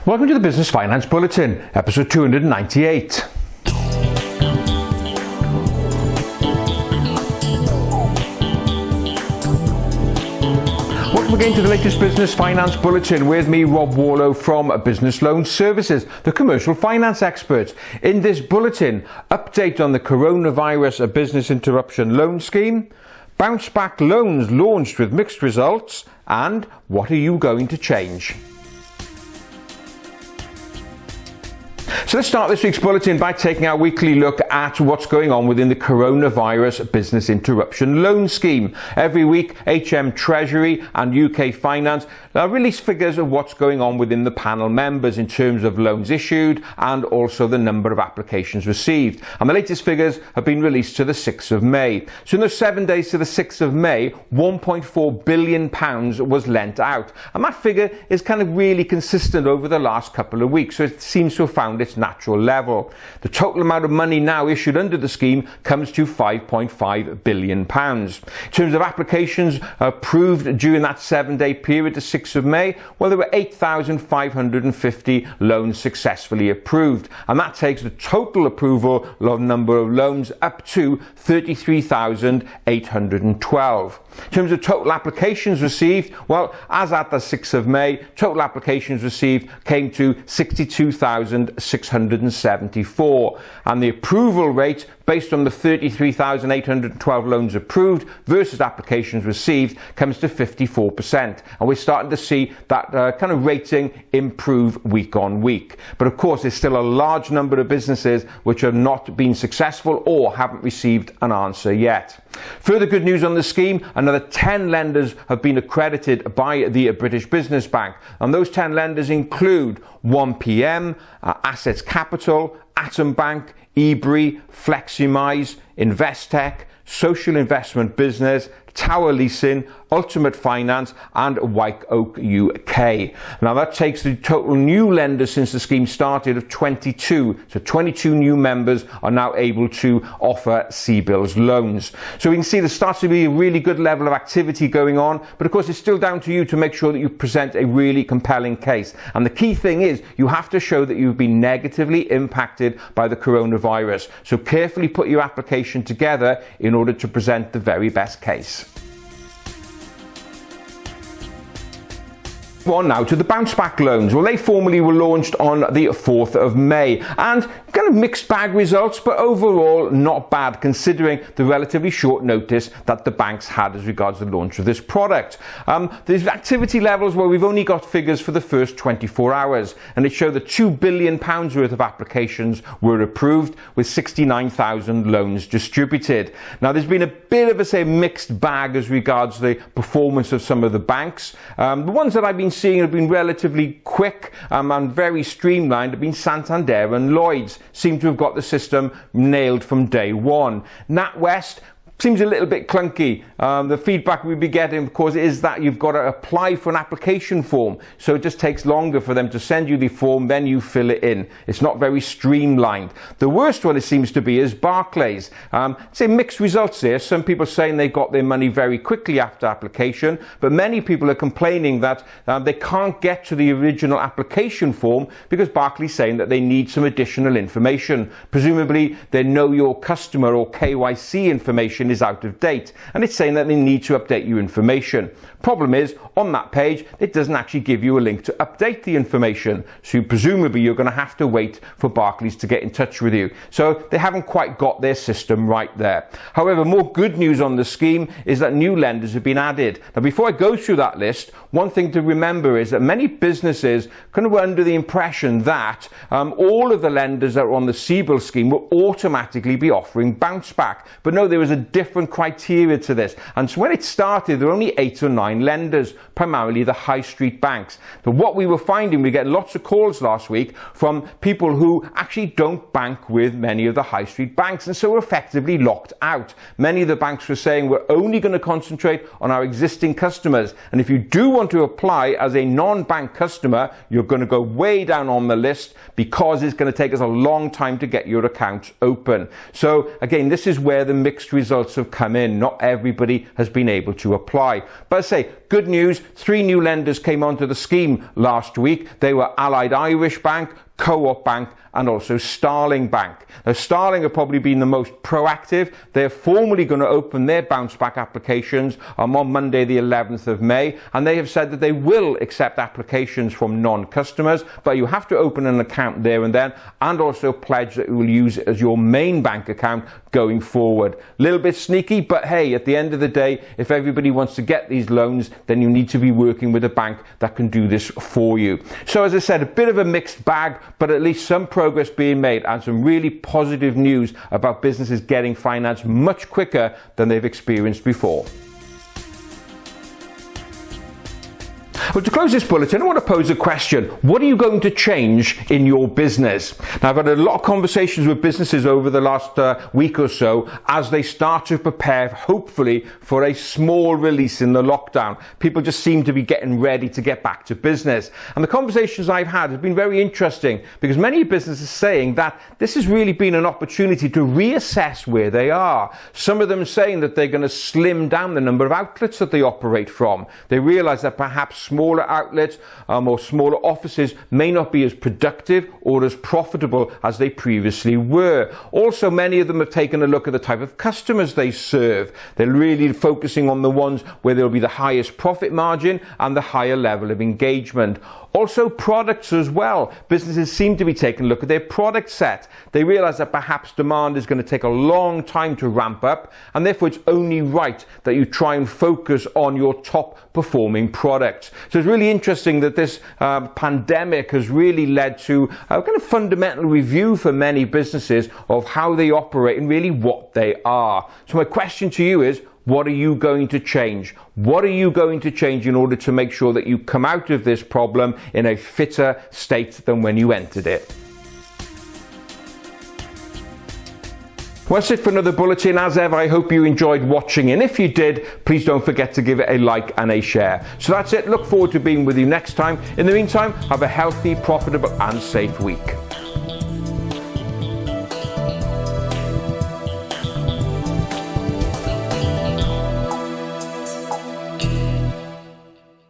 Welcome to the Business Finance Bulletin, episode 298. Welcome again to the latest Business Finance Bulletin with me, Rob Warlow from Business Loan Services, the commercial finance expert. In this bulletin, update on the coronavirus business interruption loan scheme, bounce back loans launched with mixed results, and what are you going to change? So let's start this week's bulletin by taking our weekly look at what's going on within the coronavirus business interruption loan scheme. Every week, HM Treasury and UK Finance release figures of what's going on within the panel members in terms of loans issued and also the number of applications received. And the latest figures have been released to the 6th of May. So in those 7 days to the 6th of May, £1.4 billion was lent out. And that figure is kind of really consistent over the last couple of weeks. So it seems to have found its natural level. The total amount of money now issued under the scheme comes to £5.5 billion. In terms of applications approved during that 7-day period to 6th of May, well, there were 8,550 loans successfully approved, and that takes the total approval number of loans up to 33,812. In terms of total applications received, well, as at the 6th of May, total applications received came to 62,674, and the approval rate based on the 33,812 loans approved versus applications received comes to 54%. And we're starting to see that kind of rating improve week on week. But of course, there's still a large number of businesses which have not been successful or haven't received an answer yet. Further good news on the scheme, another 10 lenders have been accredited by the British Business Bank. And those 10 lenders include 1PM, Assets Capital, Atom Bank, eBri, Fleximise, Investec, Social Investment Business, Tower Leasing, Ultimate Finance and White Oak UK. Now that takes the total new lenders since the scheme started of 22. So 22 new members are now able to offer CBILS loans. So we can see there starts to be a really good level of activity going on, but of course it's still down to you to make sure that you present a really compelling case. And the key thing is you have to show that you've been negatively impacted by the coronavirus. So carefully put your application together in order to present the very best case. On now to the bounce back loans. Well, they formally were launched on the 4th of May and kind of mixed bag results, but overall not bad considering the relatively short notice that the banks had as regards the launch of this product. There's activity levels where we've only got figures for the first 24 hours, and it showed that £2 billion worth of applications were approved with 69,000 loans distributed. Now there's been a bit of a mixed bag as regards the performance of some of the banks. The ones that I've been seeing have been relatively quick and very streamlined have been Santander and Lloyds. Seem to have got the system nailed from day one. NatWest seems a little bit clunky. The feedback we'll be getting, of course, is that you've got to apply for an application form. So it just takes longer for them to send you the form, then you fill it in. It's not very streamlined. The worst one it seems to be is Barclays. Say mixed results there. Some people saying they got their money very quickly after application, but many people are complaining that they can't get to the original application form because Barclays saying that they need some additional information. Presumably, they know your customer or KYC information is out of date, and it's saying that they need to update your information. Problem is, on that page, it doesn't actually give you a link to update the information. So presumably you're going to have to wait for Barclays to get in touch with you. So they haven't quite got their system right there. However, more good news on the scheme is that new lenders have been added. Now, before I go through that list, one thing to remember is that many businesses kind of were under the impression that all of the lenders that are on the CBILS scheme will automatically be offering bounce back. But no, there was a different criteria to this. And so when it started, there were only 8 or 9 lenders, primarily the high street banks. But what we were finding, we get lots of calls last week from people who actually don't bank with many of the high street banks and so were effectively locked out. Many of the banks were saying we're only going to concentrate on our existing customers. And if you do want to apply as a non-bank customer, you're going to go way down on the list because it's going to take us a long time to get your account open. So again, this is where the mixed results results have come in. Not everybody has been able to apply. But I say, good news, 3 new lenders came onto the scheme last week. They were Allied Irish Bank, Co-op Bank and also Starling Bank. Now Starling have probably been the most proactive. They're formally going to open their bounce back applications on Monday the 11th of May, and they have said that they will accept applications from non-customers, but you have to open an account there and then, and also pledge that you will use it as your main bank account going forward. A little bit sneaky, but hey, at the end of the day, if everybody wants to get these loans, then you need to be working with a bank that can do this for you. So as I said, a bit of a mixed bag, but at least some progress being made and some really positive news about businesses getting finance much quicker than they've experienced before. Well, to close this bulletin, I want to pose a question. What are you going to change in your business? Now, I've had a lot of conversations with businesses over the last week or so as they start to prepare, hopefully, for a small release in the lockdown. People just seem to be getting ready to get back to business. And the conversations I've had have been very interesting because many businesses are saying that this has really been an opportunity to reassess where they are. Some of them are saying that they're going to slim down the number of outlets that they operate from. They realize that perhaps smaller outlets or smaller offices may not be as productive or as profitable as they previously were. Also, many of them have taken a look at the type of customers they serve. They're really focusing on the ones where there'll be the highest profit margin and the higher level of engagement. Also products as well. Businesses seem to be taking a look at their product set. They realize that perhaps demand is going to take a long time to ramp up, and therefore it's only right that you try and focus on your top performing products. So it's really interesting that this pandemic has really led to a kind of fundamental review for many businesses of how they operate and really what they are. So my question to you is, what are you going to change? What are you going to change in order to make sure that you come out of this problem in a fitter state than when you entered it? Well, that's it for another bulletin. As ever, I hope you enjoyed watching, and if you did, please don't forget to give it a like and a share. So that's it. Look forward to being with you next time. In the meantime, have a healthy, profitable and safe week.